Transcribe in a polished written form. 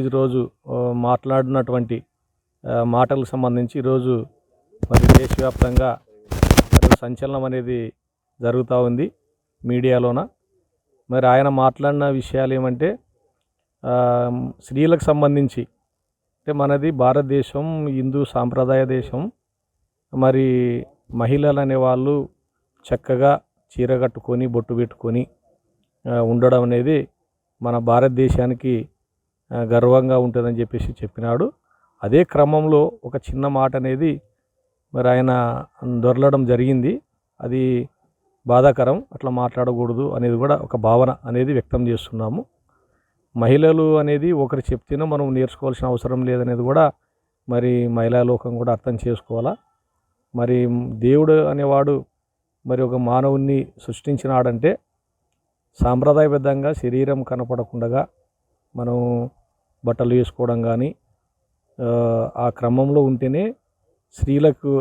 ఈరోజు మాట్లాడినటువంటి మాటలకు సంబంధించి ఈరోజు మరి దేశవ్యాప్తంగా సంచలనం అనేది జరుగుతూ ఉంది మీడియాలోన. మరి ఆయన మాట్లాడిన విషయాలు ఏమంటే స్త్రీలకు సంబంధించి, అంటే మనది భారతదేశం హిందూ సాంప్రదాయ దేశం. మరి మహిళలు అనేవాళ్ళు చక్కగా చీర కట్టుకొని బొట్టు పెట్టుకొని ఉండడం అనేది మన భారతదేశానికి గర్వంగా ఉంటుందని చెప్పేసి చెప్పినాడు. అదే క్రమంలో ఒక చిన్న మాట అనేది మరి ఆయన దొరలడం జరిగింది. అది బాధాకరం, అట్లా మాట్లాడకూడదు అనేది కూడా ఒక భావన అనేది వ్యక్తం చేస్తున్నాము. మహిళలు అనేది ఒకరు చెప్తేనే మనం నేర్చుకోవాల్సిన అవసరం లేదనేది కూడా మరి మహిళా లోకం కూడా అర్థం చేసుకోవాలా. మరి దేవుడు అనేవాడు మరి ఒక మానవుణ్ణి సృష్టించినాడంటే సాంప్రదాయబద్ధంగా శరీరం కనపడకుండా మనం బట్టలు వేసుకోవడం కానీ ఆ క్రమంలో ఉంటేనే స్త్రీలకు